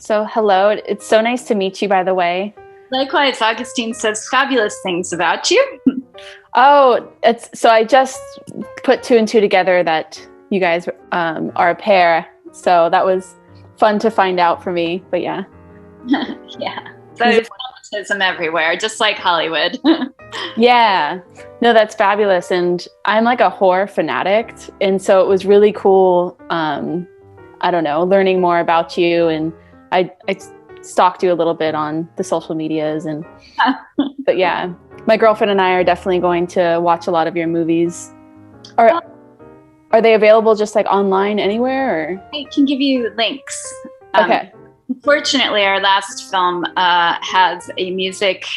So, hello. It's so nice to meet you, by the way. Likewise, Augustine says fabulous things about you. Oh, I just put two and two together that you guys are a pair. So that was fun to find out for me. But yeah. Yeah. So there's nepotism everywhere, just like Hollywood. Yeah. No, that's fabulous. And I'm like a horror fanatic. And so it was really cool, I don't know, learning more about you. And I stalked you a little bit on the social medias. But yeah, my girlfriend and I are definitely going to watch a lot of your movies. Are they available just like online anywhere? Or? I can give you links. Okay. Unfortunately, our last film has a music.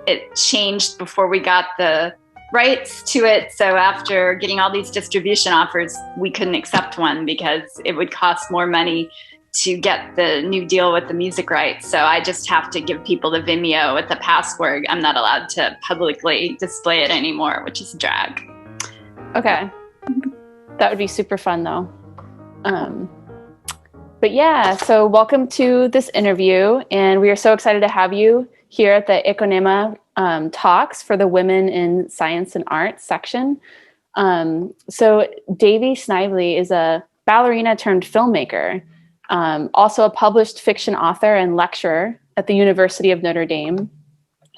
It changed before we got the rights to it. So after getting all these distribution offers, we couldn't accept one because it would cost more money to get the new deal with the music rights. So I just have to give people the Vimeo with the password. I'm not allowed to publicly display it anymore, which is a drag. Okay. That would be super fun though. But yeah, so welcome to this interview, and we are so excited to have you here at the Iconema talks for the Women in Science and Arts section. So Devi Snively is a ballerina turned filmmaker, also a published fiction author and lecturer at the University of Notre Dame.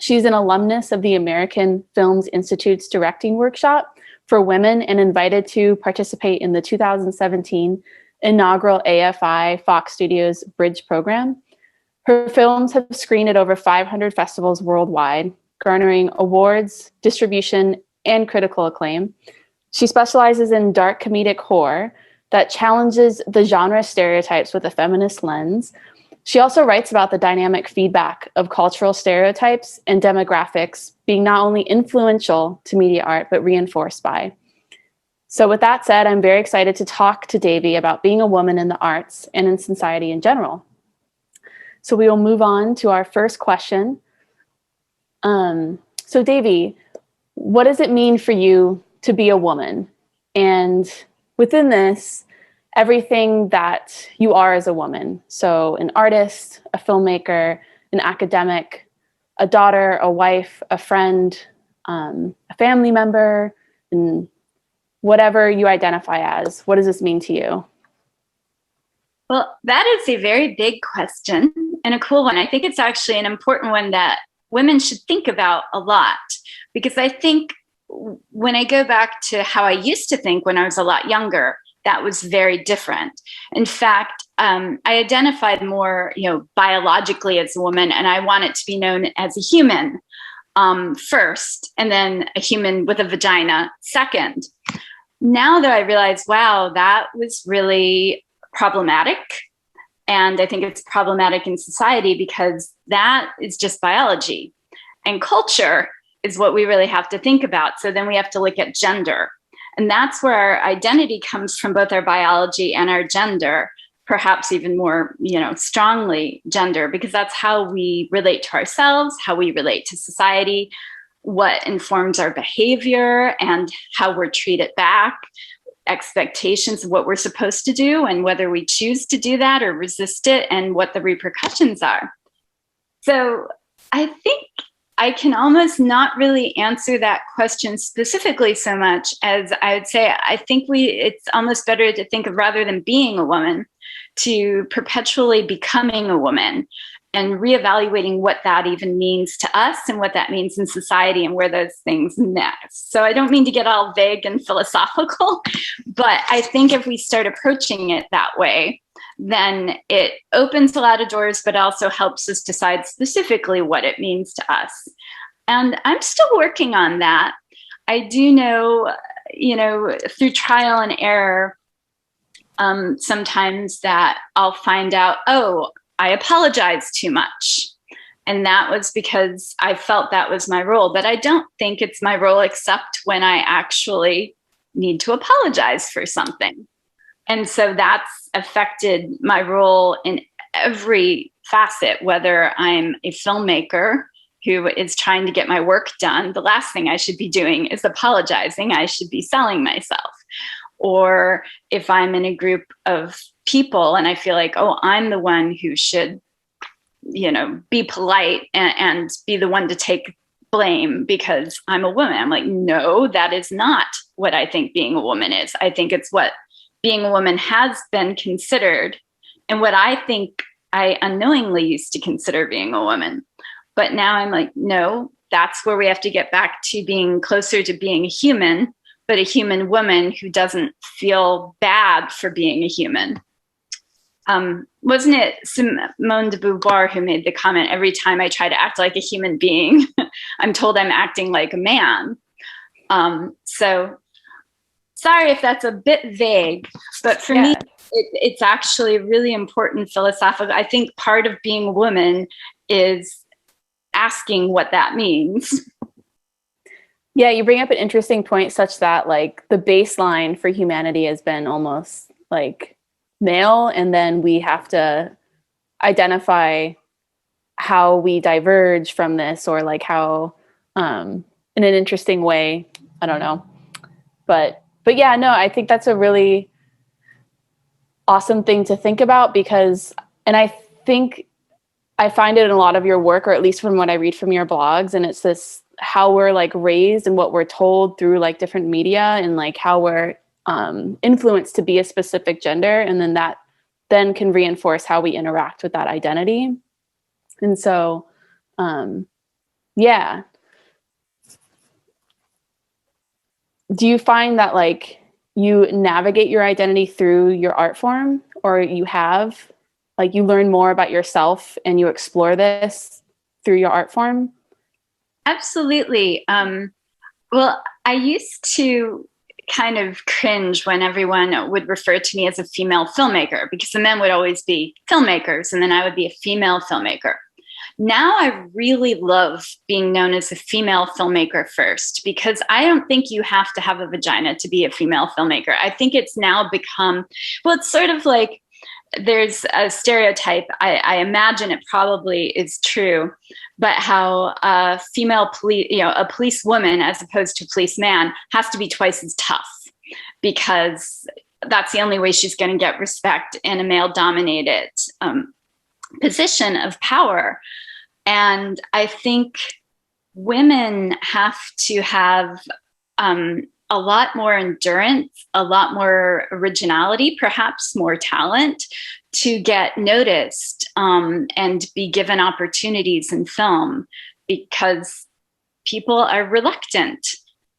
She's an alumnus of the American Films Institute's directing workshop for women and invited to participate in the 2017 inaugural AFI Fox Studios Bridge program. Her films have screened at over 500 festivals worldwide, garnering awards, distribution, and critical acclaim. She specializes in dark comedic horror that challenges the genre stereotypes with a feminist lens. She also writes about the dynamic feedback of cultural stereotypes and demographics being not only influential to media art, but reinforced by. So with that said, I'm very excited to talk to Devi about being a woman in the arts and in society in general. So we will move on to our first question. So Devi, what does it mean for you to be a woman? And within this, everything that you are as a woman. So an artist, a filmmaker, an academic, a daughter, a wife, a friend, a family member, and whatever you identify as. What does this mean to you? Well, that is a very big question and a cool one. I think it's actually an important one that women should think about a lot, because I think when I go back to how I used to think when I was a lot younger, that was very different. In fact, I identified more, biologically as a woman, and I want it to be known as a human first, and then a human with a vagina second. Now that I realize, wow, that was really problematic. And I think it's problematic in society because that is just biology. And culture is what we really have to think about. So then we have to look at gender. And that's where our identity comes from, both our biology and our gender, perhaps even more, strongly gender, because that's how we relate to ourselves, how we relate to society, what informs our behavior and how we're treated back, expectations of what we're supposed to do and whether we choose to do that or resist it, and what the repercussions are. So I think I can almost not really answer that question specifically so much as I would say, I think it's almost better to think of, rather than being a woman, to perpetually becoming a woman and reevaluating what that even means to us and what that means in society and where those things next. So I don't mean to get all vague and philosophical, but I think if we start approaching it that way, then it opens a lot of doors, but also helps us decide specifically what it means to us. And I'm still working on that. I do know, through trial and error, sometimes that I'll find out, oh, I apologized too much. And that was because I felt that was my role. But I don't think it's my role except when I actually need to apologize for something. And so that's affected my role in every facet, whether I'm a filmmaker who is trying to get my work done. The last thing I should be doing is apologizing. I should be selling myself. Or if I'm in a group of people and I feel like, oh, I'm the one who should be polite and be the one to take blame because I'm a woman. I'm like, no, that is not what I think being a woman is. I think it's what being a woman has been considered and what I think I unknowingly used to consider being a woman. But now I'm like, no, that's where we have to get back to being closer to being a human, but a human woman who doesn't feel bad for being a human. Wasn't it Simone de Beauvoir who made the comment, every time I try to act like a human being, I'm told I'm acting like a man. So sorry if that's a bit vague, but for me, it's actually really important philosophical. I think part of being a woman is asking what that means. Yeah, you bring up an interesting point such that like the baseline for humanity has been almost like male, and then we have to identify how we diverge from this, or like how in an interesting way, I don't know. But yeah, no, I think that's a really awesome thing to think about, because, and I think I find it in a lot of your work, or at least from what I read from your blogs, and it's this how we're like raised and what we're told through like different media, and like how we're influenced to be a specific gender, and then that then can reinforce how we interact with that identity. And so yeah, do you find that like you navigate your identity through your art form, or you have like you learn more about yourself and you explore this through your art form? Absolutely. Well, I used to kind of cringe when everyone would refer to me as a female filmmaker, because the men would always be filmmakers and then I would be a female filmmaker. Now I really love being known as a female filmmaker first, because I don't think you have to have a vagina to be a female filmmaker. I think it's now become, well, it's sort of like there's a stereotype, I imagine it probably is true, but how a female police, a police woman as opposed to a policeman has to be twice as tough, because that's the only way she's going to get respect in a male dominated position of power. And I think women have to have a lot more endurance, a lot more originality, perhaps more talent to get noticed and be given opportunities in film, because people are reluctant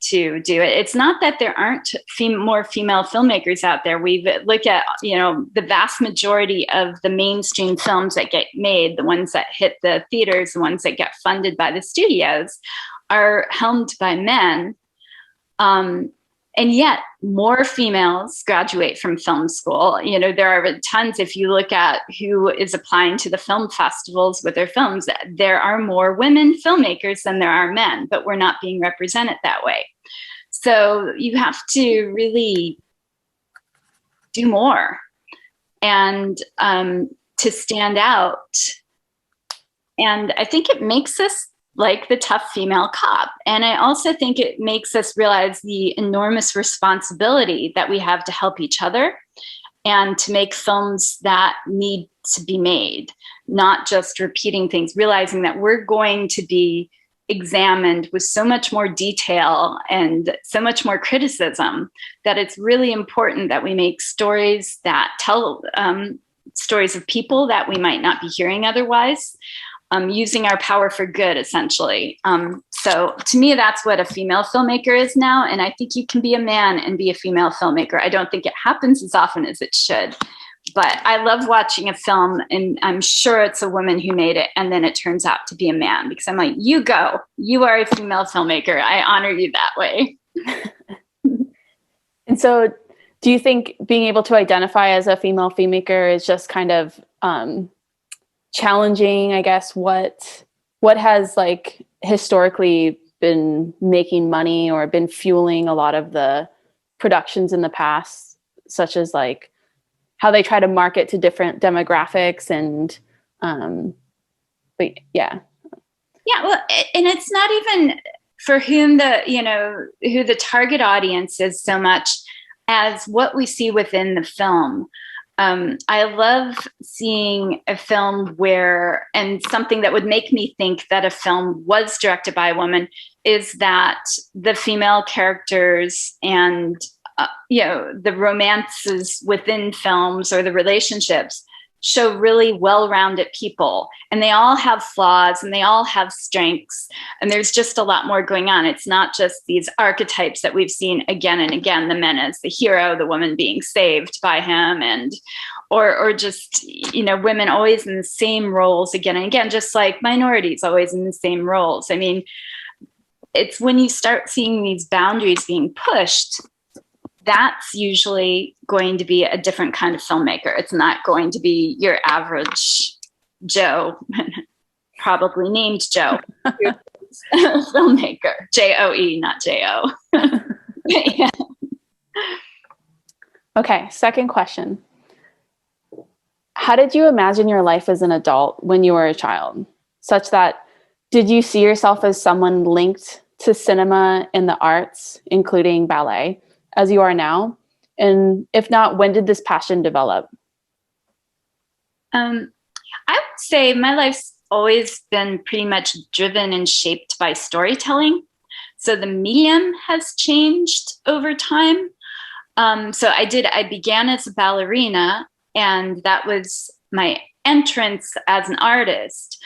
to do it. It's not that there aren't more female filmmakers out there. We look at, the vast majority of the mainstream films that get made, the ones that hit the theaters, the ones that get funded by the studios, are helmed by men. And yet more females graduate from film school. There are tons, if you look at who is applying to the film festivals with their films, there are more women filmmakers than there are men, but we're not being represented that way. So you have to really do more and to stand out. And I think it makes us like the tough female cop. And I also think it makes us realize the enormous responsibility that we have to help each other and to make films that need to be made, not just repeating things, realizing that we're going to be examined with so much more detail and so much more criticism, that it's really important that we make stories that tell stories of people that we might not be hearing otherwise. Using our power for good, essentially. So to me, that's what a female filmmaker is now. And I think you can be a man and be a female filmmaker. I don't think it happens as often as it should. But I love watching a film, and I'm sure it's a woman who made it, and then it turns out to be a man, because I'm like, you go. You are a female filmmaker. I honor you that way. And so do you think being able to identify as a female filmmaker is just kind of challenging, I guess? What has like historically been making money or been fueling a lot of the productions in the past, such as like how they try to market to different demographics and but yeah. Well, and it's not even for whom who the target audience is so much as what we see within the film. I love seeing a film and something that would make me think that a film was directed by a woman is that the female characters and, the romances within films or the relationships show really well-rounded people, and they all have flaws and they all have strengths, and there's just a lot more going on. It's not just these archetypes that we've seen again and again, the men as the hero, the woman being saved by him, and or just women always in the same roles again and again, just like minorities always in the same roles. I mean, it's when you start seeing these boundaries being pushed, that's usually going to be a different kind of filmmaker. It's not going to be your average Joe, probably named Joe, filmmaker. Joe, not Jo. Yeah. Okay, second question. How did you imagine your life as an adult when you were a child? Such that, did you see yourself as someone linked to cinema and the arts, including ballet, as you are now? And if not, when did this passion develop? I would say my life's always been pretty much driven and shaped by storytelling. So the medium has changed over time. I began as a ballerina, and that was my entrance as an artist.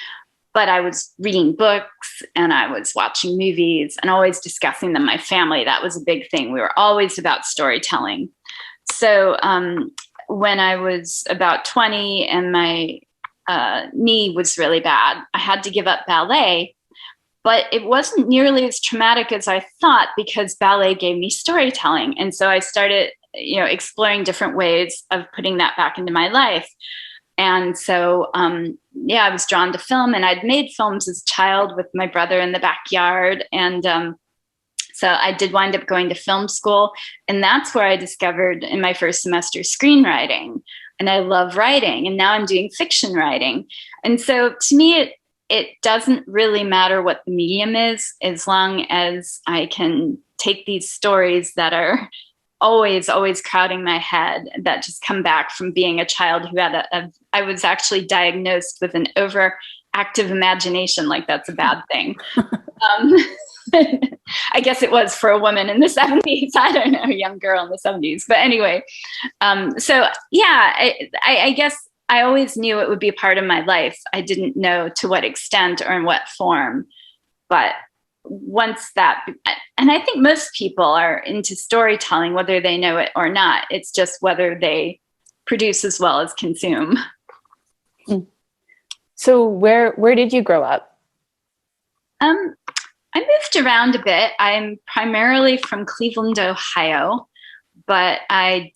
But I was reading books and I was watching movies and always discussing them. My family, that was a big thing. We were always about storytelling. So when I was about 20 and my knee was really bad, I had to give up ballet. But it wasn't nearly as traumatic as I thought, because ballet gave me storytelling. And so I started, exploring different ways of putting that back into my life. And so, I was drawn to film, and I'd made films as a child with my brother in the backyard. And so I did wind up going to film school, and that's where I discovered in my first semester screenwriting. And I love writing, and now I'm doing fiction writing. And so to me, it doesn't really matter what the medium is, as long as I can take these stories that are always crowding my head, that just come back from being a child who had I was actually diagnosed with an overactive imagination, like that's a bad thing. I guess it was for a woman in the 70s. I don't know, a young girl in the 70s. But anyway, I guess I always knew it would be a part of my life. I didn't know to what extent or in what form. But once that, and I think most people are into storytelling, whether they know it or not. It's just whether they produce as well as consume. So where did you grow up? I moved around a bit. I'm primarily from Cleveland, Ohio, but I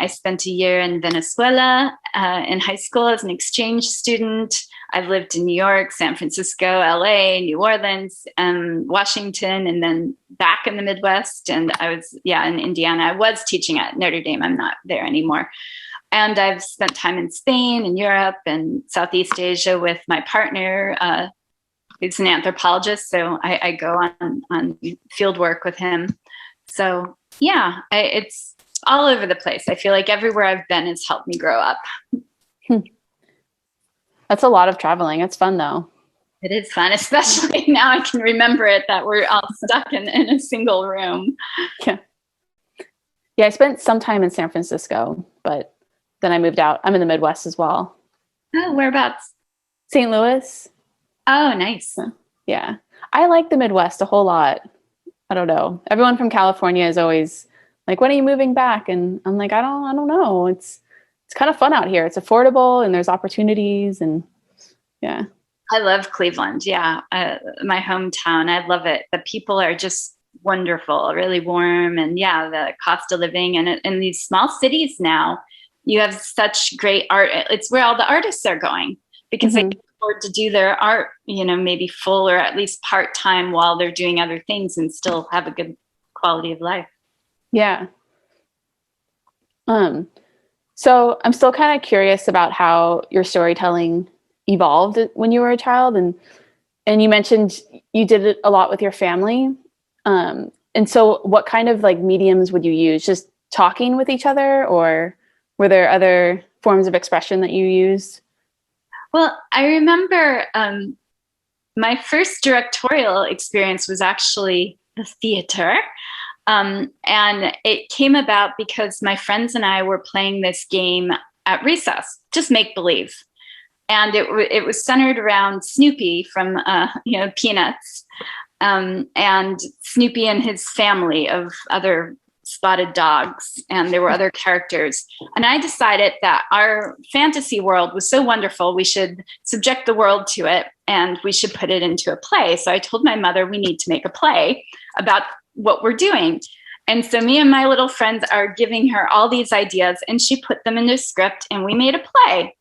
spent a year in Venezuela in high school as an exchange student. I've lived in New York, San Francisco, LA, New Orleans, Washington, and then back in the Midwest. And I was, in Indiana. I was teaching at Notre Dame. I'm not there anymore. And I've spent time in Spain and Europe and Southeast Asia with my partner, who's an anthropologist. So I go on field work with him. So it's all over the place. I feel like everywhere I've been has helped me grow up. That's a lot of traveling. It's fun though. It is fun, especially now I can remember it, that we're all stuck in a single room. Yeah, I spent some time in San Francisco, but then I moved out. I'm in the Midwest as well. Oh, whereabouts? St. Louis. Oh, nice. Yeah. I like the Midwest a whole lot. I don't know. Everyone from California is always like, when are you moving back? And I'm like, I don't know. It's kind of fun out here. It's affordable and there's opportunities, and yeah. I love Cleveland. Yeah. My hometown. I love it. The people are just wonderful, really warm, and the cost of living, and in these small cities now, you have such great art. It's where all the artists are going, because they can afford to do their art, maybe full or at least part-time while they're doing other things and still have a good quality of life. Yeah. So I'm still kind of curious about how your storytelling evolved when you were a child, and you mentioned you did it a lot with your family. And so what kind of like mediums would you use? Just talking with each other, or Were there other forms of expression that you used? Well, I remember my first directorial experience was actually the theater. And it came about because my friends and I were playing this game at recess, just make believe. And it was centered around Snoopy from, Peanuts, and Snoopy and his family of other spotted dogs. And there were other characters. And I decided that our fantasy world was so wonderful, we should subject the world to it and we should put it into a play. So I told my mother, we need to make a play about what we're doing. And so me and my little friends are giving her all these ideas, and she put them into a script and we made a play.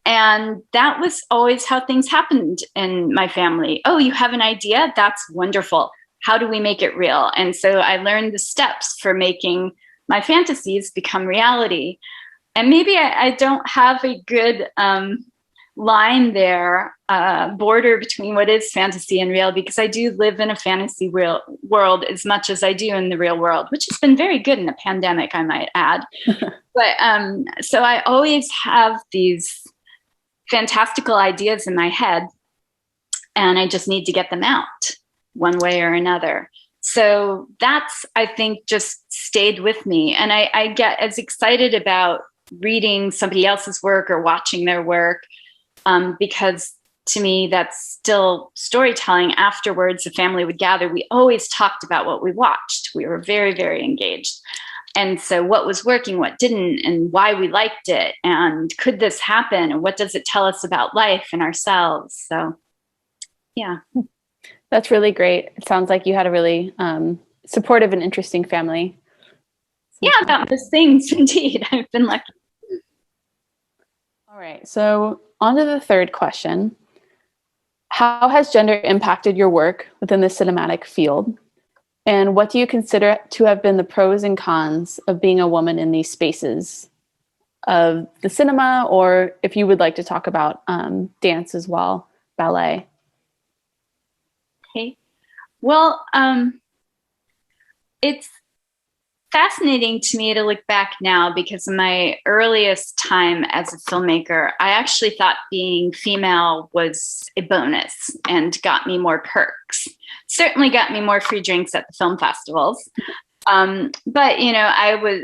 And that was always how things happened in my family. Oh, you have an idea? That's wonderful. How do we make it real? And so I learned the steps for making my fantasies become reality. And maybe I don't have a good line there, border between what is fantasy and real, because I do live in a fantasy world as much as I do in the real world, which has been very good in the pandemic, I might add. But so I always have these fantastical ideas in my head, and I just need to get them out one way or another. So that's, I think, just stayed with me. And I get as excited about reading somebody else's work or watching their work, because to me, that's still storytelling. Afterwards, the family would gather. We always talked about what we watched. We were very, very engaged. And so what was working, what didn't, and why we liked it, and could this happen, and what does it tell us about life and ourselves? So, yeah. That's really great. It sounds like you had a really supportive and interesting family. Yeah, about those things, indeed. I've been lucky. All right. So on to the third question. How has gender impacted your work within the cinematic field? And what do you consider to have been the pros and cons of being a woman in these spaces of the cinema, or if you would like to talk about dance as well, ballet? Okay. Well, it's fascinating to me to look back now, because in my earliest time as a filmmaker, I actually thought being female was a bonus and got me more perks. Certainly got me more free drinks at the film festivals. But, I was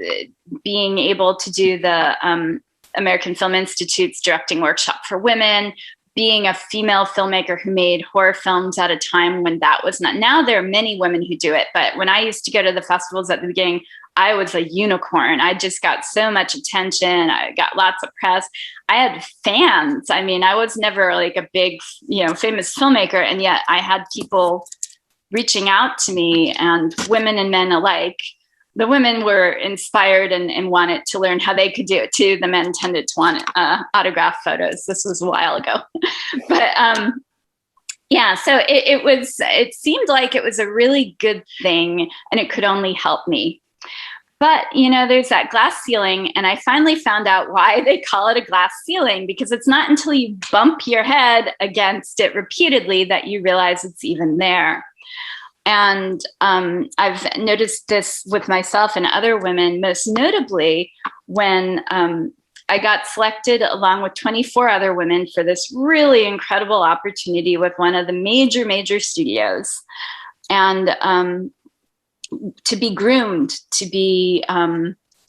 being able to do the American Film Institute's directing workshop for women, being a female filmmaker who made horror films at a time when that was not. Now there are many women who do it, but when I used to go to the festivals at the beginning, I was a unicorn. I just got so much attention. I got lots of press. I had fans. I mean, I was never like a big, famous filmmaker, and yet I had people reaching out to me, and women and men alike. The women were inspired and wanted to learn how they could do it too. The men tended to want autograph photos. This was a while ago. But yeah, so it seemed like it was a really good thing, and it could only help me. But, there's that glass ceiling, and I finally found out why they call it a glass ceiling, because it's not until you bump your head against it repeatedly that you realize it's even there. And I've noticed this with myself and other women, most notably when I got selected along with 24 other women for this really incredible opportunity with one of the major studios. And to be groomed, to be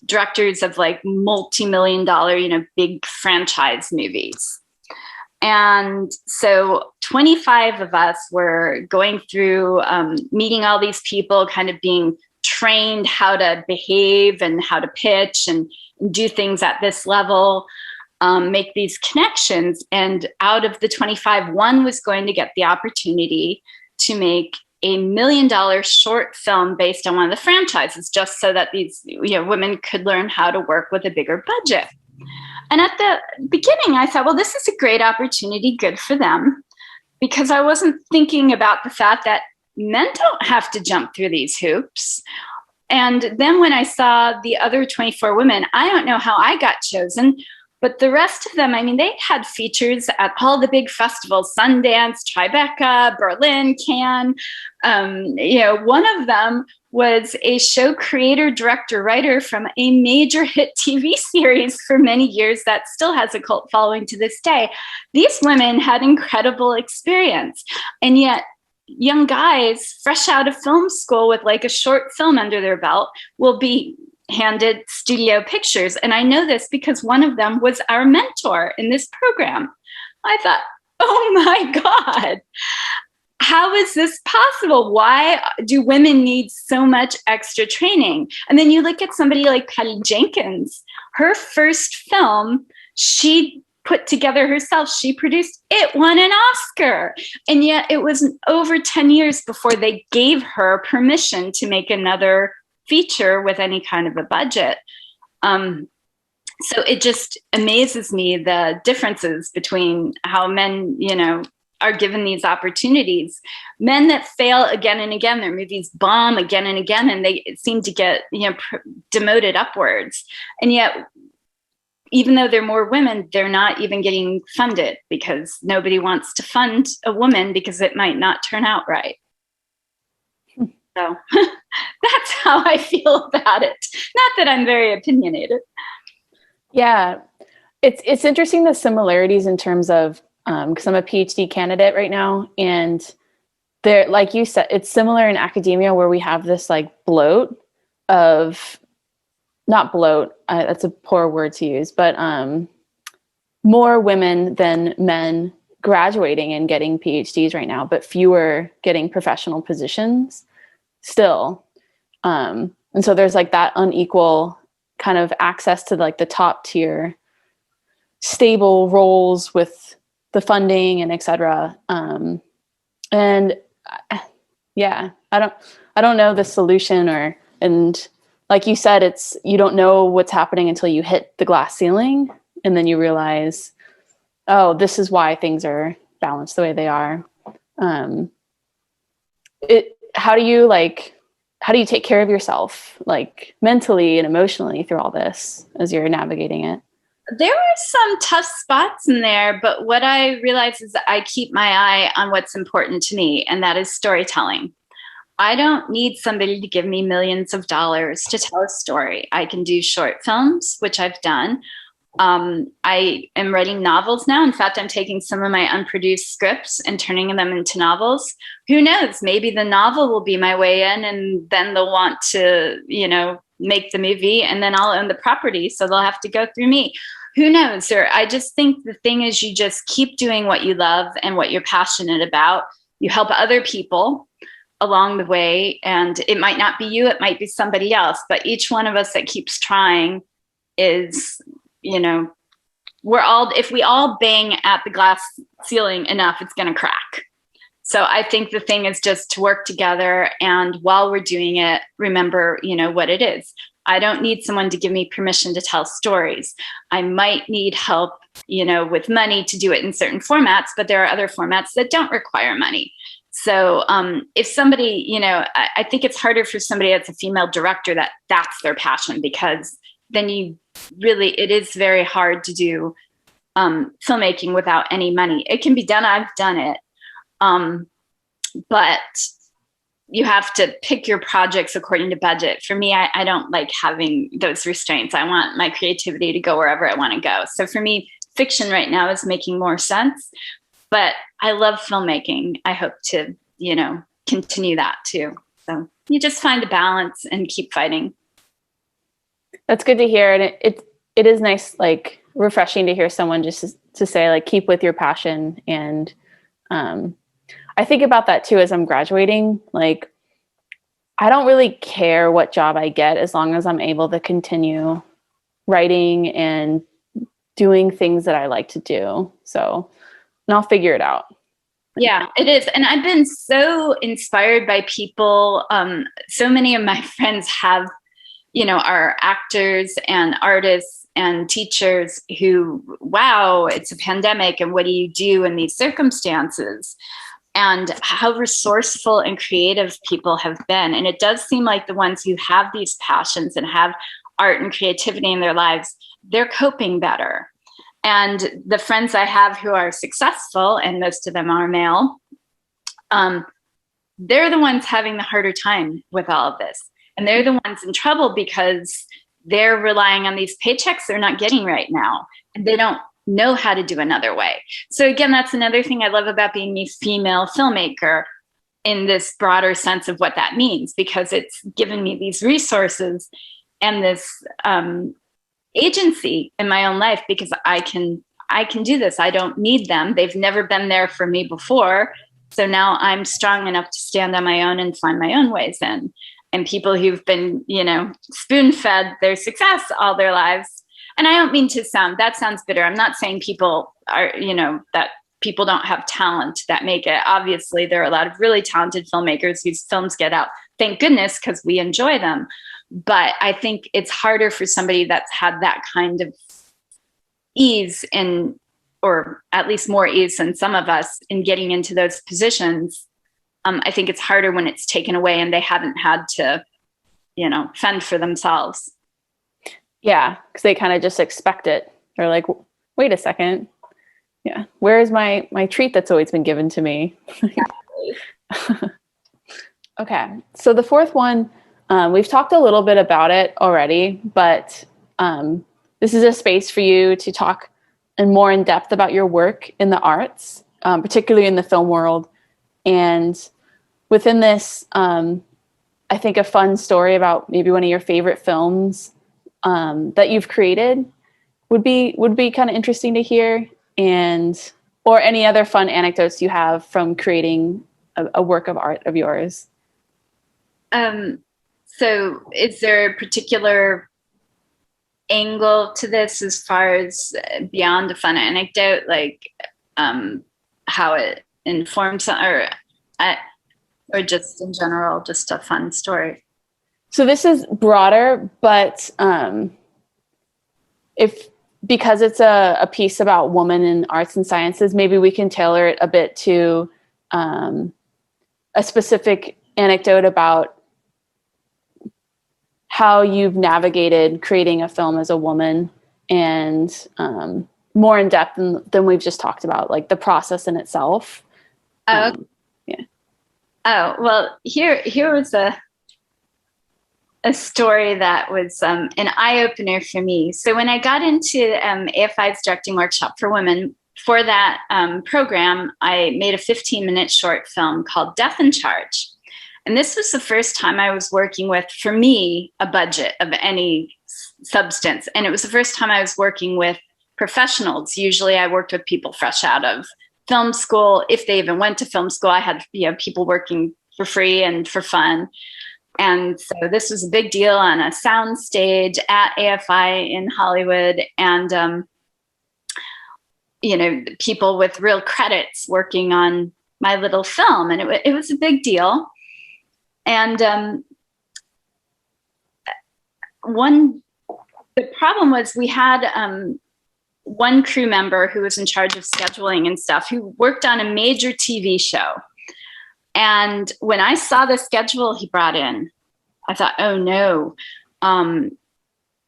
directors of like multi-million-dollar, big franchise movies. And so 25 of us were going through meeting all these people, kind of being trained how to behave and how to pitch and do things at this level, make these connections. And out of the 25, one was going to get the opportunity to make $1 million short film based on one of the franchises, just so that these women could learn how to work with a bigger budget. And at the beginning, I thought, well, this is a great opportunity, good for them, because I wasn't thinking about the fact that men don't have to jump through these hoops. And then when I saw the other 24 women, I don't know how I got chosen, but the rest of them, I mean, they had features at all the big festivals, Sundance, Tribeca, Berlin, Cannes. One of them was a show creator, director, writer from a major hit TV series for many years that still has a cult following to this day. These women had incredible experience. And yet, young guys fresh out of film school with like a short film under their belt will be handed studio pictures. And I know this because one of them was our mentor in this program. I thought, oh my God, how is this possible? Why do women need so much extra training? And then you look at somebody like Patty Jenkins, her first film, she put together herself. She produced, it won an Oscar. And yet it was over 10 years before they gave her permission to make another feature with any kind of a budget. So it just amazes me the differences between how men, are given these opportunities. Men that fail again and again, their movies bomb again and again, and they seem to get, demoted upwards. And yet, even though they're more women, they're not even getting funded because nobody wants to fund a woman because it might not turn out right. So that's how I feel about it. Not that I'm very opinionated. Yeah, it's interesting, the similarities in terms of, because I'm a PhD candidate right now, and there, like you said, it's similar in academia where we have this like bloat of, not bloat, that's a poor word to use, but more women than men graduating and getting PhDs right now, but fewer getting professional positions still. And so there's like that unequal kind of access to like the top tier stable roles with the funding and et cetera. And yeah, I don't know the solution, and like you said, you don't know what's happening until you hit the glass ceiling, and then you realize, oh, this is why things are balanced the way they are. How do you take care of yourself, like mentally and emotionally, through all this as you're navigating it? There were some tough spots in there, but what I realized is that I keep my eye on what's important to me, and that is storytelling. I don't need somebody to give me millions of dollars to tell a story. I can do short films, which I've done. I am writing novels now. In fact, I'm taking some of my unproduced scripts and turning them into novels. Who knows? Maybe the novel will be my way in, and then they'll want to, make the movie, and then I'll own the property, so they'll have to go through me. Who knows? Or I just think the thing is, you just keep doing what you love and what you're passionate about. You help other people along the way, and it might not be you, it might be somebody else, but each one of us that keeps trying is, if we all bang at the glass ceiling enough, it's going to crack. So I think the thing is just to work together, and while we're doing it, remember, what it is. I don't need someone to give me permission to tell stories. I might need help, with money to do it in certain formats, but there are other formats that don't require money. So if somebody, I think it's harder for somebody that's a female director that's their passion, because then it is very hard to do filmmaking without any money. It can be done. I've done it. But you have to pick your projects according to budget. For me, I don't like having those restraints. I want my creativity to go wherever I want to go. So for me, fiction right now is making more sense, but I love filmmaking. I hope to, continue that too. So you just find a balance and keep fighting. That's good to hear. And it is nice, like refreshing to hear someone just to say, like, keep with your passion. And I think about that too as I'm graduating. Like, I don't really care what job I get as long as I'm able to continue writing and doing things that I like to do. So, and I'll figure it out. Yeah, it is. And I've been so inspired by people. So many of my friends have, are actors and artists and teachers who, wow, it's a pandemic, and what do you do in these circumstances? And how resourceful and creative people have been. And it does seem like the ones who have these passions and have art and creativity in their lives, they're coping better. And the friends I have who are successful, and most of them are male, they're the ones having the harder time with all of this. And they're the ones in trouble because they're relying on these paychecks they're not getting right now. And they don't know how to do another way. So again, that's another thing I love about being a female filmmaker in this broader sense of what that means, because it's given me these resources and this agency in my own life, because I can do this. I don't need them. They've never been there for me before. So now I'm strong enough to stand on my own and find my own ways in. And people who've been, spoon-fed their success all their lives. And I don't mean to that sounds bitter. I'm not saying people are, that people don't have talent that make it. Obviously, there are a lot of really talented filmmakers whose films get out. Thank goodness, because we enjoy them. But I think it's harder for somebody that's had that kind of ease or at least more ease than some of us in getting into those positions. I think it's harder when it's taken away and they haven't had to, fend for themselves. Yeah, because they kind of just expect it. They're like, wait a second. Yeah, where is my treat that's always been given to me? Okay, so the fourth one, we've talked a little bit about it already, but this is a space for you to talk more in depth about your work in the arts, particularly in the film world. And within this, I think a fun story about maybe one of your favorite films that you've created would be kind of interesting to hear, or any other fun anecdotes you have from creating a work of art of yours. So is there a particular angle to this as far as beyond a fun anecdote, like how it informs or just in general, just a fun story? So this is broader, but because it's a piece about women in arts and sciences, maybe we can tailor it a bit to a specific anecdote about how you've navigated creating a film as a woman, and more in depth than we've just talked about, like the process in itself. Yeah. Oh, well, here was a story that was an eye-opener for me. So when I got into AFI's directing workshop for women, for that program, I made a 15-minute short film called Death in Charge. And this was the first time I was working with, for me, a budget of any substance. And it was the first time I was working with professionals. Usually I worked with people fresh out of film school. If they even went to film school, I had people working for free and for fun. And so this was a big deal on a sound stage at AFI in Hollywood. And, people with real credits working on my little film. And it was a big deal. And the problem was we had one crew member who was in charge of scheduling and stuff, who worked on a major TV show. And when I saw the schedule he brought in, I thought, oh no,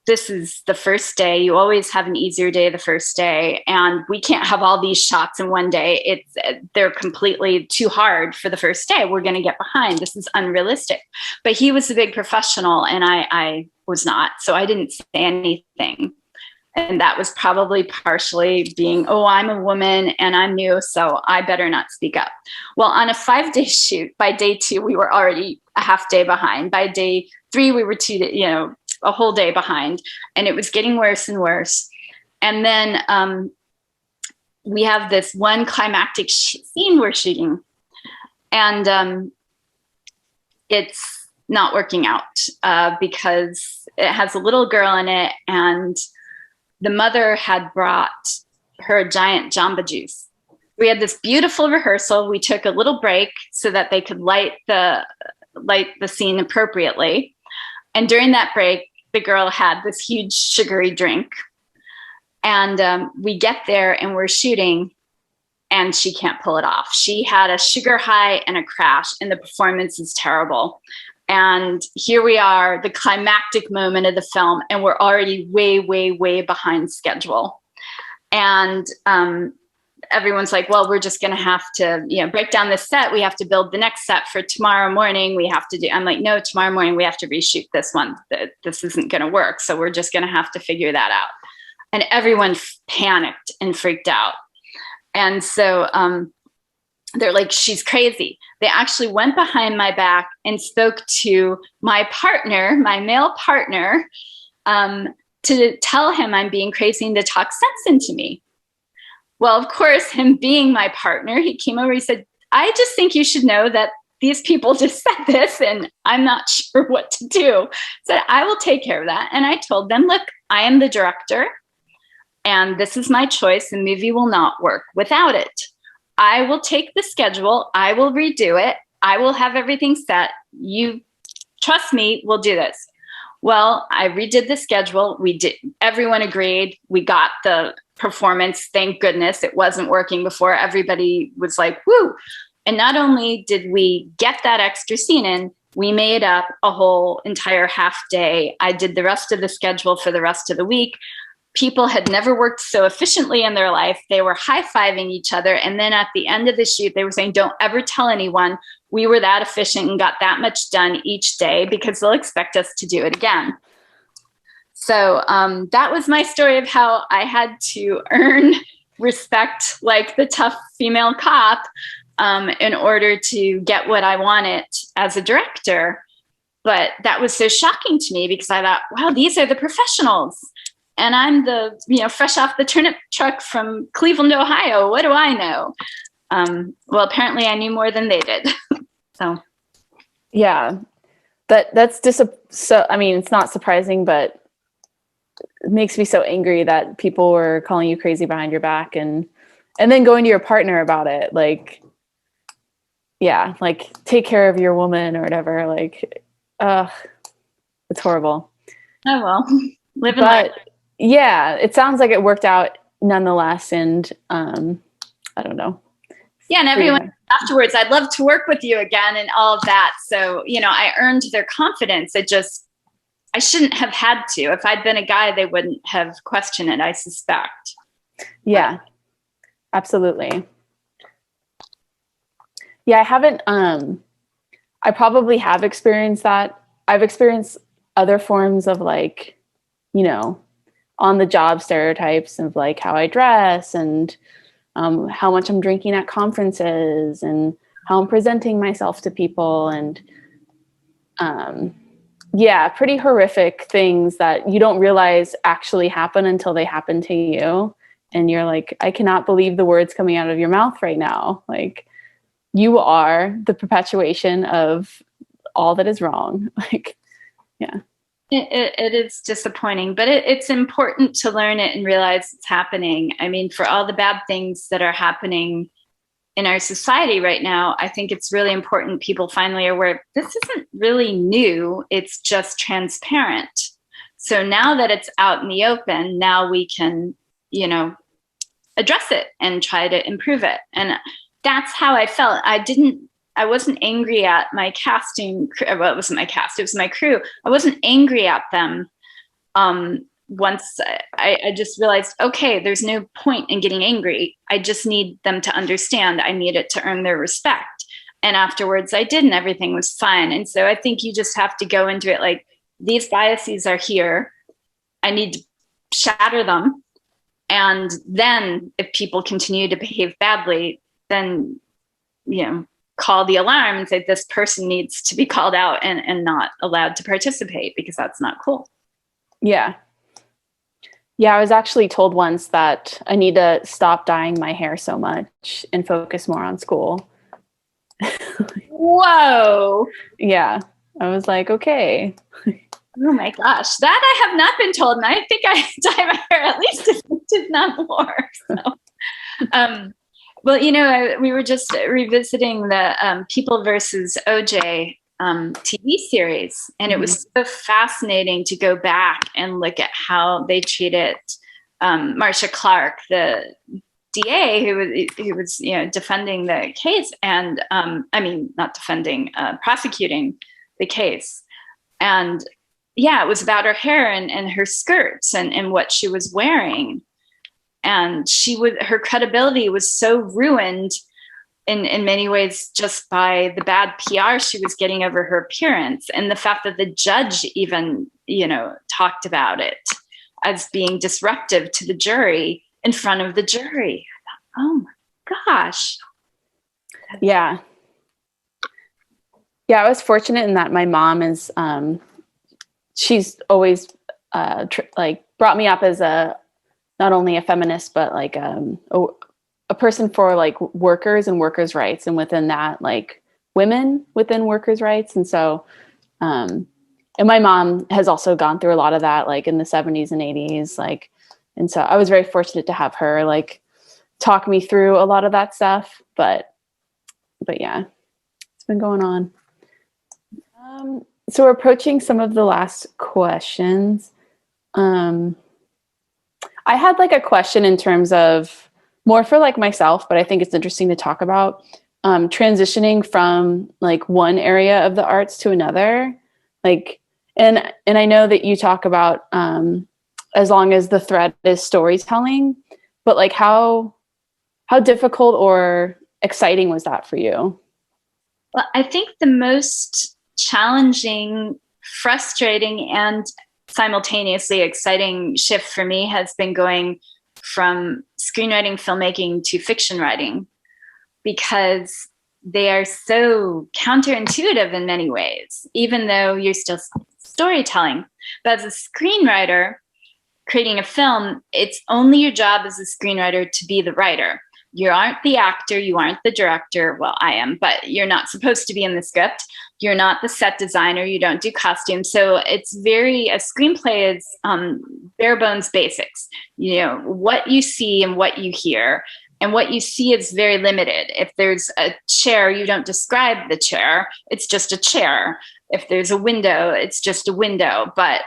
this is the first day. You always have an easier day the first day. And we can't have all these shots in one day. They're completely too hard for the first day. We're going to get behind. This is unrealistic. But he was a big professional and I was not. So I didn't say anything. And that was probably partially being, I'm a woman and I'm new, so I better not speak up. Well, on a 5-day shoot, by day 2, we were already a half day behind. By day 3, we were a whole day behind, and it was getting worse and worse. And then we have this one climactic scene we're shooting, and it's not working out because it has a little girl in it, and the mother had brought her a giant Jamba Juice. We had this beautiful rehearsal. We took a little break so that they could light the scene appropriately. And during that break, the girl had this huge sugary drink. And we get there and we're shooting and she can't pull it off. She had a sugar high and a crash, and the performance is terrible. And here we are, the climactic moment of the film, and we're already way, way, way behind schedule. And everyone's like, well, we're just going to have to, break down this set. We have to build the next set for tomorrow morning. We have to do, I'm like, no, tomorrow morning we have to reshoot this one. This isn't going to work. So we're just going to have to figure that out. And everyone panicked and freaked out. And so they're like, she's crazy. They actually went behind my back and spoke to my partner, my male partner, to tell him I'm being crazy and to talk sense into me. Well, of course, him being my partner, he came over, he said, I just think you should know that these people just said this and I'm not sure what to do. Said, I will take care of that. And I told them, look, I am the director and this is my choice. The movie will not work without it. I will take the schedule. I will redo it. I will have everything set. You trust me, we'll do this. Well, I redid the schedule. We did. Everyone agreed. We got the performance. Thank goodness it wasn't working before. Everybody was like, woo. And not only did we get that extra scene in, we made up a whole entire half day. I did the rest of the schedule for the rest of the week. People had never worked so efficiently in their life. They were high-fiving each other. And then at the end of the shoot, they were saying, don't ever tell anyone we were that efficient and got that much done each day because they'll expect us to do it again. So that was my story of how I had to earn respect like the tough female cop in order to get what I wanted as a director. But that was so shocking to me because I thought, wow, these are the professionals. And I'm the, fresh off the turnip truck from Cleveland, Ohio. What do I know? Well, apparently I knew more than they did. So, yeah, that's just so. I mean, it's not surprising, but it makes me so angry that people were calling you crazy behind your back, and then going to your partner about it. Like, yeah, like take care of your woman or whatever. Like, it's horrible. Oh well, live and learn. Yeah, it sounds like it worked out nonetheless, and I don't know. Yeah, and everyone afterwards, I'd love to work with you again and all of that. So, I earned their confidence. I shouldn't have had to. If I'd been a guy, they wouldn't have questioned it, I suspect. Yeah, absolutely. Yeah, I haven't, I probably have experienced that. I've experienced other forms of like, on the job stereotypes of like how I dress and how much I'm drinking at conferences and how I'm presenting myself to people. And pretty horrific things that you don't realize actually happen until they happen to you. And you're like, I cannot believe the words coming out of your mouth right now. Like, you are the perpetuation of all that is wrong. Like, yeah. It is disappointing, but it's important to learn it and realize it's happening. I mean, for all the bad things that are happening in our society right now, I think it's really important people finally are aware this isn't really new. It's just transparent. So now that it's out in the open, now we can, address it and try to improve it. And that's how I felt. I wasn't angry at my casting. Well, it wasn't my cast. It was my crew. I wasn't angry at them. Once I just realized, okay, there's no point in getting angry. I just need them to understand. I need it to earn their respect. And afterwards I did, and everything was fine. And so I think you just have to go into it like, these biases are here. I need to shatter them. And then if people continue to behave badly, then, call the alarm and say this person needs to be called out and not allowed to participate because that's not cool. Yeah. Yeah, I was actually told once that I need to stop dyeing my hair so much and focus more on school. Whoa. Yeah. I was like, okay. Oh my gosh. That I have not been told. And I think I dye my hair at least if not more. So, well, we were just revisiting the People versus OJ TV series, and it was so fascinating to go back and look at how they treated Marcia Clark, the DA who was defending the case, and not defending, prosecuting the case. And yeah, it was about her hair and her skirts and what she was wearing. And her credibility was so ruined in many ways just by the bad PR she was getting over her appearance, and the fact that the judge even, talked about it as being disruptive to the jury in front of the jury. I thought, oh my gosh. Yeah. Yeah, I was fortunate in that my mom is, she's always brought me up as not only a feminist, but like a person for like workers and workers' rights, and within that, like women within workers' rights. And so, and my mom has also gone through a lot of that, like in the 70s and 80s, like, and so I was very fortunate to have her like talk me through a lot of that stuff. But yeah, it's been going on. So we're approaching some of the last questions. I had like a question in terms of more for like myself, but I think it's interesting to talk about transitioning from like one area of the arts to another. Like, and I know that you talk about as long as the thread is storytelling, but like how difficult or exciting was that for you? Well, I think the most challenging, frustrating, and simultaneously exciting shift for me has been going from screenwriting, filmmaking to fiction writing, because they are so counterintuitive in many ways, even though you're still storytelling. But as a screenwriter, creating a film, it's only your job as a screenwriter to be the writer. You aren't the actor, you aren't the director. Well, I am, but you're not supposed to be in the script. You're not the set designer, you don't do costumes. So it's a screenplay is bare bones basics. What you see and what you hear. And what you see is very limited. If there's a chair, you don't describe the chair. It's just a chair. If there's a window, it's just a window. But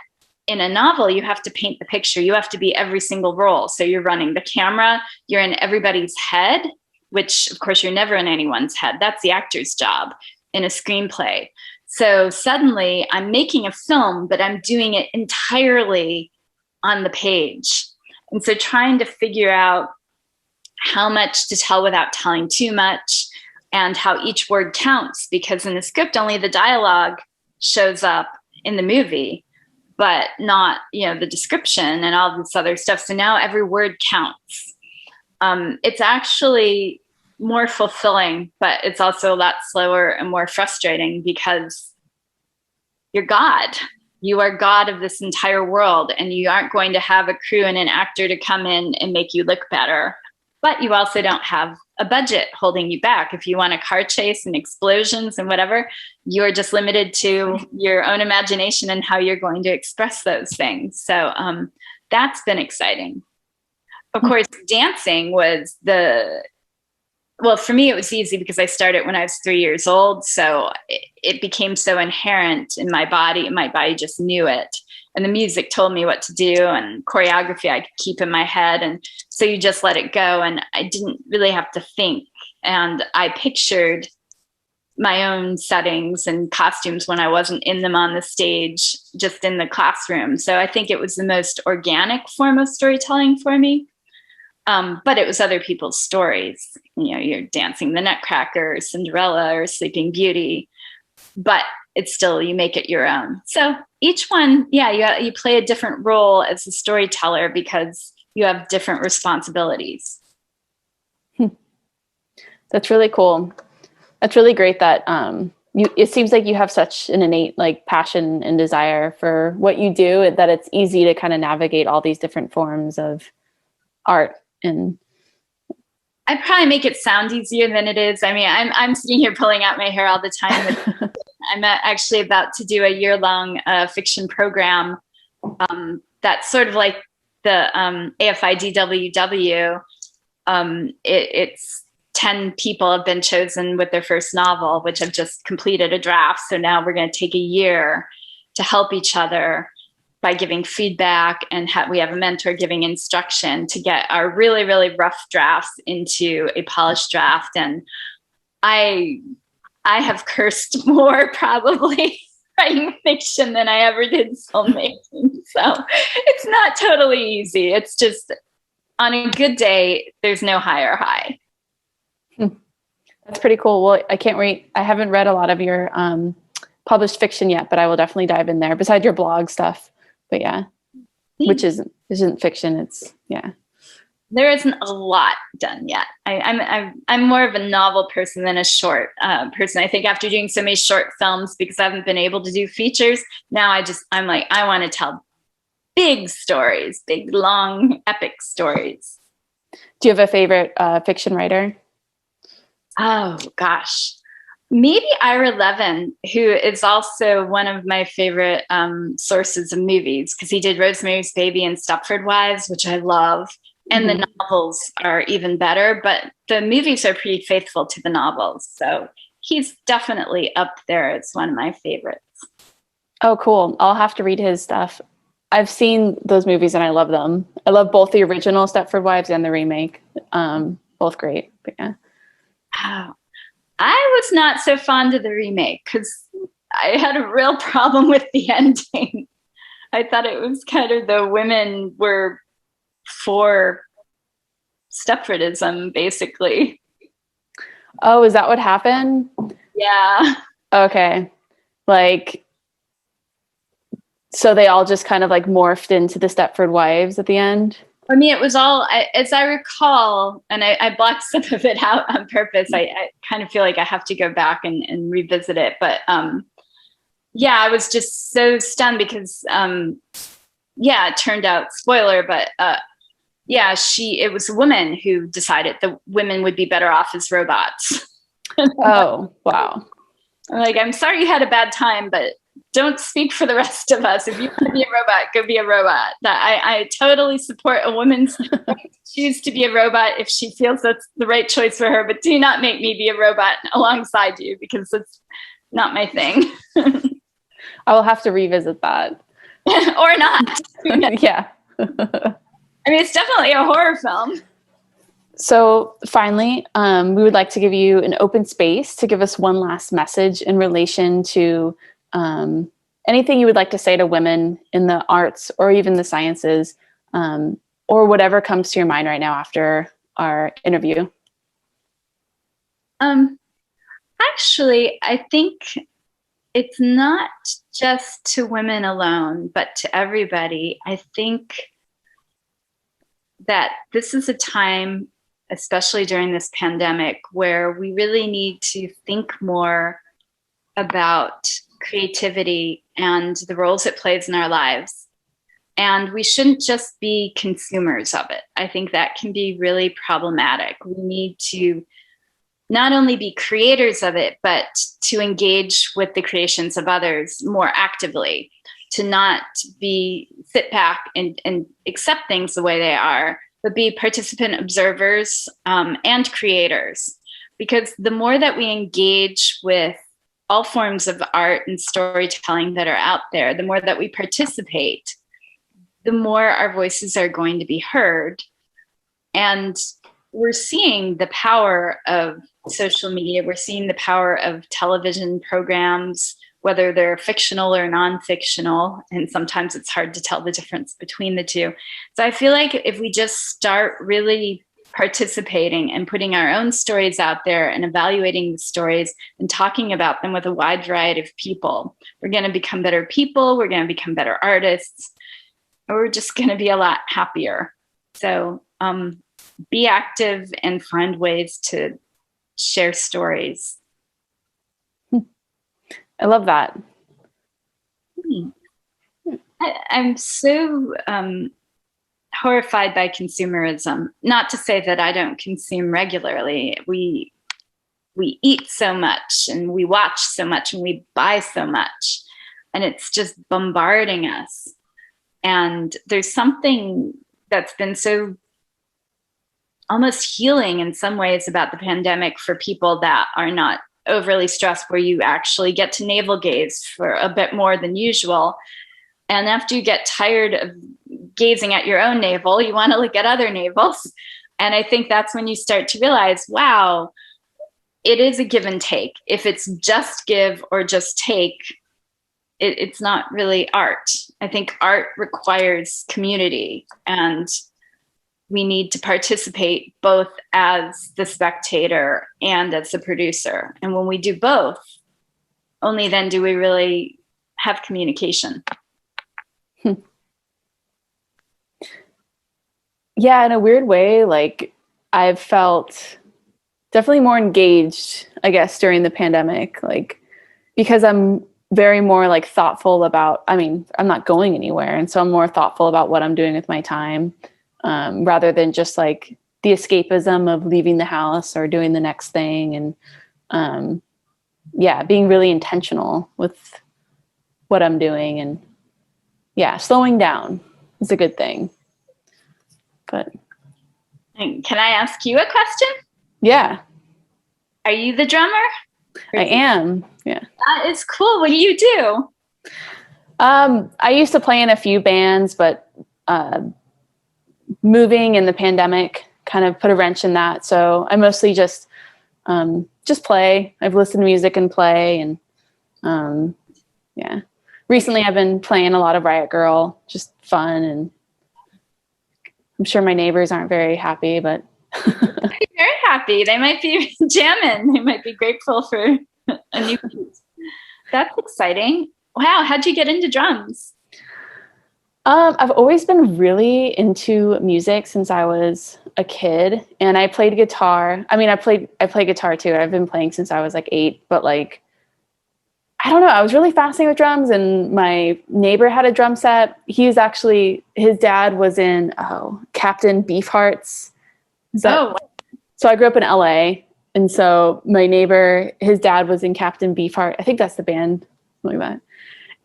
in a novel, you have to paint the picture. You have to be every single role. So you're running the camera, you're in everybody's head, which of course you're never in anyone's head. That's the actor's job in a screenplay. So suddenly I'm making a film, but I'm doing it entirely on the page. And so trying to figure out how much to tell without telling too much, and how each word counts, because in the script, only the dialogue shows up in the movie, but not, the description and all this other stuff. So now every word counts. It's actually more fulfilling, but it's also a lot slower and more frustrating, because you're God. You are God of this entire world, and you aren't going to have a crew and an actor to come in and make you look better. But you also don't have a budget holding you back. If you want a car chase and explosions and whatever, you're just limited to your own imagination and how you're going to express those things. So that's been exciting. Of course, dancing was for me, it was easy because I started when I was 3 years old. So it became so inherent in my body, and my body just knew it. And the music told me what to do, and choreography I could keep in my head. And so you just let it go. And I didn't really have to think. And I pictured my own settings and costumes when I wasn't in them on the stage, just in the classroom. So I think it was the most organic form of storytelling for me. But it was other people's stories. You're dancing the Nutcracker, or Cinderella, or Sleeping Beauty, but it's still, you make it your own. So each one, you play a different role as a storyteller because you have different responsibilities. That's really cool. That's really great that it seems like you have such an innate like passion and desire for what you do, that it's easy to kind of navigate all these different forms of art. And I probably make it sound easier than it is. I mean, I'm sitting here pulling out my hair all the time. I'm actually about to do a year-long fiction program that's sort of like the AFIDWW. It's 10 people have been chosen with their first novel, which have just completed a draft. So now we're going to take a year to help each other by giving feedback, and we have a mentor giving instruction to get our really, really rough drafts into a polished draft. And I have cursed more probably writing fiction than I ever did filmmaking. So it's not totally easy. It's just on a good day, there's no higher high. That's pretty cool. Well, I can't wait. I haven't read a lot of your published fiction yet, but I will definitely dive in there besides your blog stuff. But yeah, which isn't fiction. It's There isn't a lot done yet. I'm more of a novel person than a short person. I think after doing so many short films, because I haven't been able to do features, now I'm like, I want to tell big stories, big, long, epic stories. Do you have a favorite fiction writer? Oh, gosh. Maybe Ira Levin, who is also one of my favorite sources of movies, because he did Rosemary's Baby and Stepford Wives, which I love. And the novels are even better, but the movies are pretty faithful to the novels. So he's definitely up there as one of my favorites. Oh, cool. I'll have to read his stuff. I've seen those movies and I love them. I love both the original Stepford Wives and the remake. Both great. But yeah. Oh, I was not so fond of the remake because I had a real problem with the ending. I thought it was kind of the women were for Stepfordism, basically. Oh, is that what happened? Yeah. Okay. Like, so they all just kind of like morphed into the Stepford Wives at the end? I mean, it was all, as I recall, and I blocked some of it out on purpose. I kind of feel like I have to go back and revisit it. But yeah, I was just so stunned because, yeah, it turned out, spoiler, but yeah, it was a woman who decided that women would be better off as robots. Oh, wow. I'm like, I'm sorry you had a bad time, but don't speak for the rest of us. If you want to be a robot, go be a robot. I totally support a woman's right to choose to be a robot if she feels that's the right choice for her, but do not make me be a robot alongside you because it's not my thing. I will have to revisit that. Or not. Yeah. I mean, it's definitely a horror film. So finally, we would like to give you an open space to give us one last message in relation to anything you would like to say to women in the arts or even the sciences, or whatever comes to your mind right now after our interview. Actually, I think it's not just to women alone, but to everybody. I think that this is a time, especially during this pandemic, where we really need to think more about creativity and the roles it plays in our lives. And we shouldn't just be consumers of it. I think that can be really problematic. We need to not only be creators of it, but to engage with the creations of others more actively, to not sit back and accept things the way they are, but be participant observers and creators. Because the more that we engage with all forms of art and storytelling that are out there, the more that we participate, the more our voices are going to be heard. And we're seeing the power of social media. We're seeing the power of television programs, whether they're fictional or non-fictional. And sometimes it's hard to tell the difference between the two. So I feel like if we just start really participating and putting our own stories out there and evaluating the stories and talking about them with a wide variety of people, we're going to become better people. We're going to become better artists. And we're just going to be a lot happier. So be active and find ways to share stories. I love that. I'm so horrified by consumerism. Not to say that I don't consume regularly. We eat so much and we watch so much and we buy so much, and it's just bombarding us. And there's something that's been so almost healing in some ways about the pandemic for people that are not overly stressed, where you actually get to navel gaze for a bit more than usual. And after you get tired of gazing at your own navel, you want to look at other navels. And I think that's when you start to realize, wow, it is a give and take. If it's just give or just take, it's not really art. I think art requires community, and we need to participate both as the spectator and as the producer. And when we do both, only then do we really have communication. Yeah, in a weird way, like I've felt definitely more engaged, I guess, during the pandemic, like because I'm very more like thoughtful about, I mean, I'm not going anywhere. And so I'm more thoughtful about what I'm doing with my time, rather than just like the escapism of leaving the house or doing the next thing. And yeah, being really intentional with what I'm doing, and yeah, slowing down is a good thing. But can I ask you a question? Yeah. Are you the drummer? I am. Yeah. That is cool. What do you do? I used to play in a few bands, but moving in the pandemic kind of put a wrench in that. So I mostly just play. I've listened to music and play, and yeah. Recently, I've been playing a lot of Riot Girl, just fun, and I'm sure my neighbors aren't very happy, but very happy. They might be jamming. They might be grateful for a new piece. That's exciting. Wow. How'd you get into drums? I've always been really into music since I was a kid, and I played guitar. I mean, I play guitar too. I've been playing since I was like 8, but like, I don't know. I was really fascinated with drums, and my neighbor had a drum set. His dad was in Captain Beefheart's. So I grew up in LA, and so my neighbor, his dad was in Captain Beefheart. I think that's the band, something like that.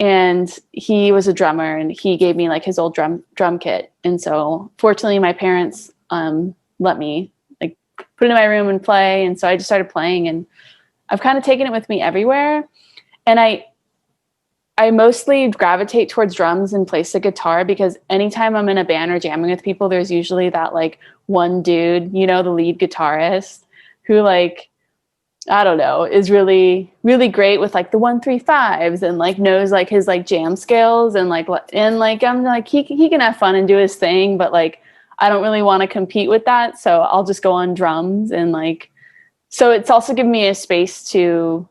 And he was a drummer, and he gave me like his old drum kit. And so fortunately my parents let me like put it in my room and play. And so I just started playing, and I've kind of taken it with me everywhere. And I mostly gravitate towards drums in place of guitar, because anytime I'm in a band or jamming with people, there's usually that like one dude, the lead guitarist, who like, I don't know, is really, really great with like the 1-3-5s, and like knows like his like jam scales, and I'm like, he can have fun and do his thing, but like, I don't really want to compete with that. So I'll just go on drums, and like, so it's also given me a space to,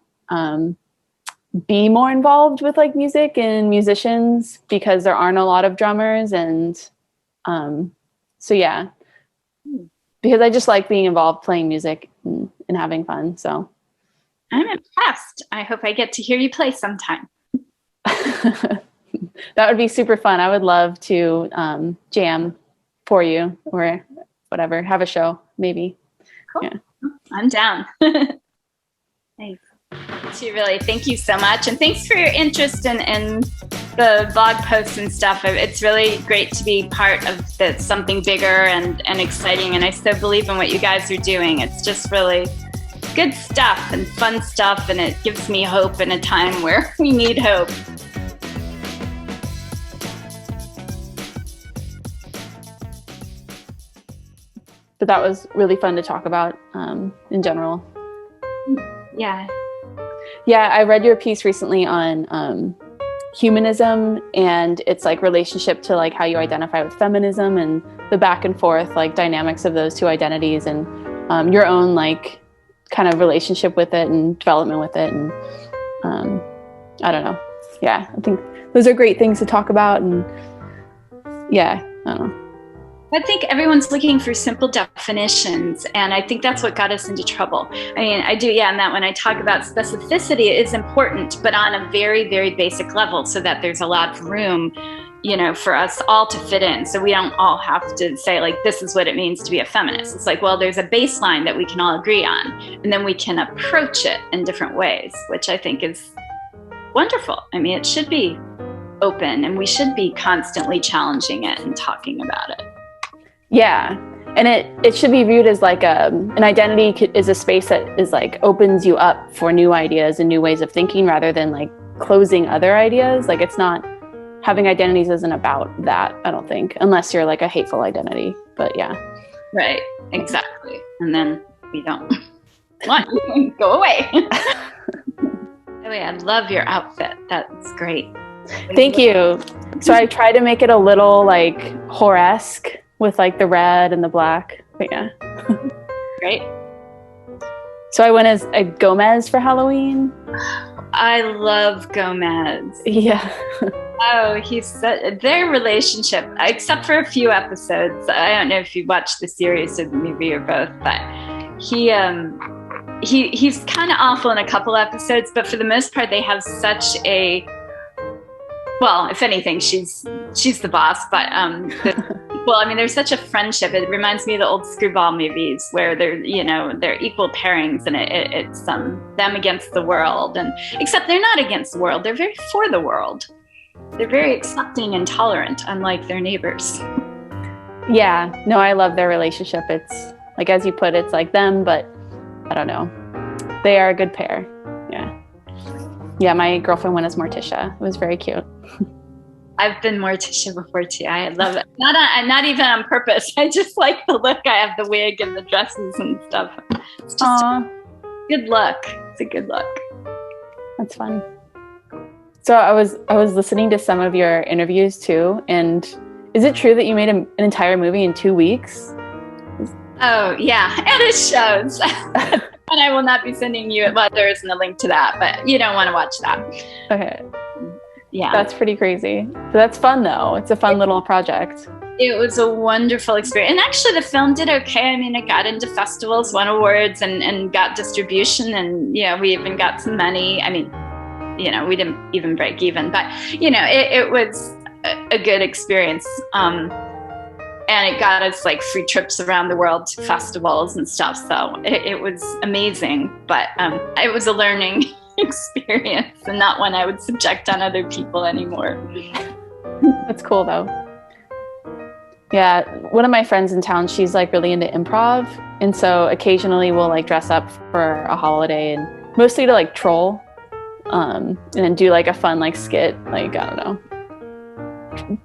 be more involved with like music and musicians, because there aren't a lot of drummers. And so yeah, because I just like being involved, playing music and having fun. So I'm impressed. I hope I get to hear you play sometime. That would be super fun. I would love to jam for you, or whatever, have a show maybe. Cool. Yeah. I'm down. Thanks. Really, thank you so much, and thanks for your interest in the blog posts and stuff. It's really great to be part of something bigger and exciting, and I so believe in what you guys are doing. It's just really good stuff and fun stuff, and it gives me hope in a time where we need hope. But that was really fun to talk about in general. Yeah, I read your piece recently on humanism and its like relationship to like how you identify with feminism, and the back and forth like dynamics of those two identities, and your own like kind of relationship with it and development with it. And I don't know. Yeah, I think those are great things to talk about. And yeah, I don't know. I think everyone's looking for simple definitions, and I think that's what got us into trouble. I mean, I do, and that when I talk about specificity, it is important, but on a very, very basic level, so that there's a lot of room, for us all to fit in. So we don't all have to say, like, this is what it means to be a feminist. It's like, well, there's a baseline that we can all agree on, and then we can approach it in different ways, which I think is wonderful. I mean, it should be open, and we should be constantly challenging it and talking about it. Yeah. And it should be viewed as like an identity is a space that is like opens you up for new ideas and new ways of thinking, rather than like closing other ideas. Like, it's not, having identities isn't about that, I don't think, unless you're like a hateful identity. But yeah. Right. Exactly. And then we don't want you to go away. Anyway, I love your outfit. That's great. Thank you. So I try to make it a little like horror-esque. with like the red and the black. But yeah. Great. So I went as a Gomez for Halloween. I love Gomez. Yeah. Oh, their relationship, except for a few episodes. I don't know if you watched the series or the movie or both, but he's kind of awful in a couple episodes, but for the most part, they have such a, well, if anything, she's the boss, but well, I mean, there's such a friendship. It reminds me of the old screwball movies where they're equal pairings, and it's them against the world, and except they're not against the world. They're very for the world. They're very accepting and tolerant, unlike their neighbors. Yeah, no, I love their relationship. It's like, as you put, it's like them, but I don't know. They are a good pair. Yeah. Yeah, my girlfriend went as Morticia. It was very cute. I've been Morticia before too. I love it. Not even on purpose. I just like the look. I have the wig and the dresses and stuff. It's just a good look. It's a good look. That's fun. So I was listening to some of your interviews too, and is it true that you made an entire movie in 2 weeks? Oh yeah, and it shows. And I will not be sending you. Well, there isn't a link to that, but you don't want to watch that. Okay. Yeah. That's pretty crazy. So that's fun though. It's a fun little project. It was a wonderful experience. And actually the film did okay. I mean, it got into festivals, won awards, and got distribution. And, we even got some money. I mean, we didn't even break even, but, it was a good experience. And it got us like free trips around the world to festivals and stuff. So it was amazing, but it was a learning experience and not one I would subject on other people anymore. That's cool though. Yeah, one of my friends in town, she's like really into improv, and so occasionally we'll like dress up for a holiday, and mostly to like troll, and then do like a fun like skit, like I don't know,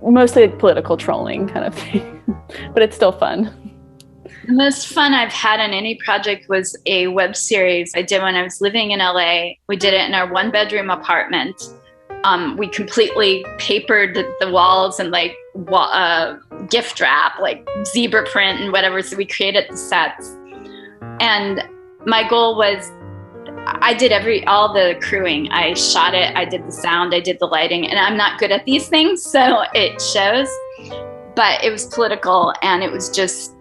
mostly like political trolling kind of thing, but it's still fun. The most fun I've had on any project was a web series I did when I was living in LA. We did it in our 1-bedroom apartment. We completely papered the walls and like gift wrap, like zebra print and whatever. So we created the sets. And my goal was, I did all the crewing. I shot it, I did the sound, I did the lighting, and I'm not good at these things, so it shows. But it was political, and it was just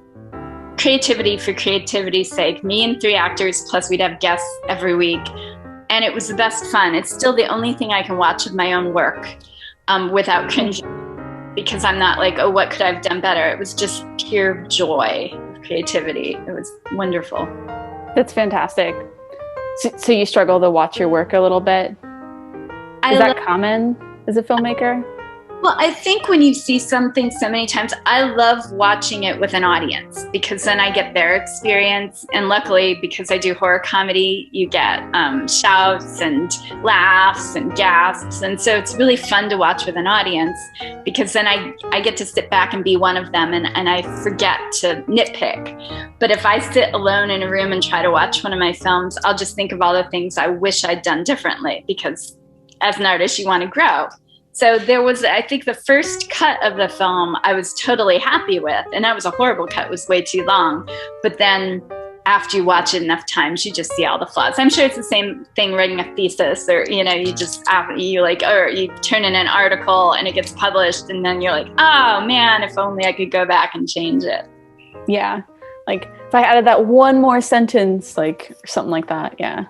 creativity for creativity's sake. Me and 3 actors, plus we'd have guests every week. And it was the best fun. It's still the only thing I can watch of my own work without cringing, because I'm not like, oh, what could I have done better? It was just pure joy of creativity. It was wonderful. That's fantastic. So you struggle to watch your work a little bit? Is that common as a filmmaker? Well, I think when you see something so many times, I love watching it with an audience, because then I get their experience. And luckily, because I do horror comedy, you get shouts and laughs and gasps. And so it's really fun to watch with an audience, because then I get to sit back and be one of them, and I forget to nitpick. But if I sit alone in a room and try to watch one of my films, I'll just think of all the things I wish I'd done differently, because as an artist, you want to grow. So there was, I think the first cut of the film I was totally happy with, and that was a horrible cut. It was way too long. But then after you watch it enough times, you just see all the flaws. I'm sure it's the same thing writing a thesis, or, you turn in an article and it gets published, and then you're like, oh man, if only I could go back and change it. Yeah. Like if I added that one more sentence, like or something like that. Yeah.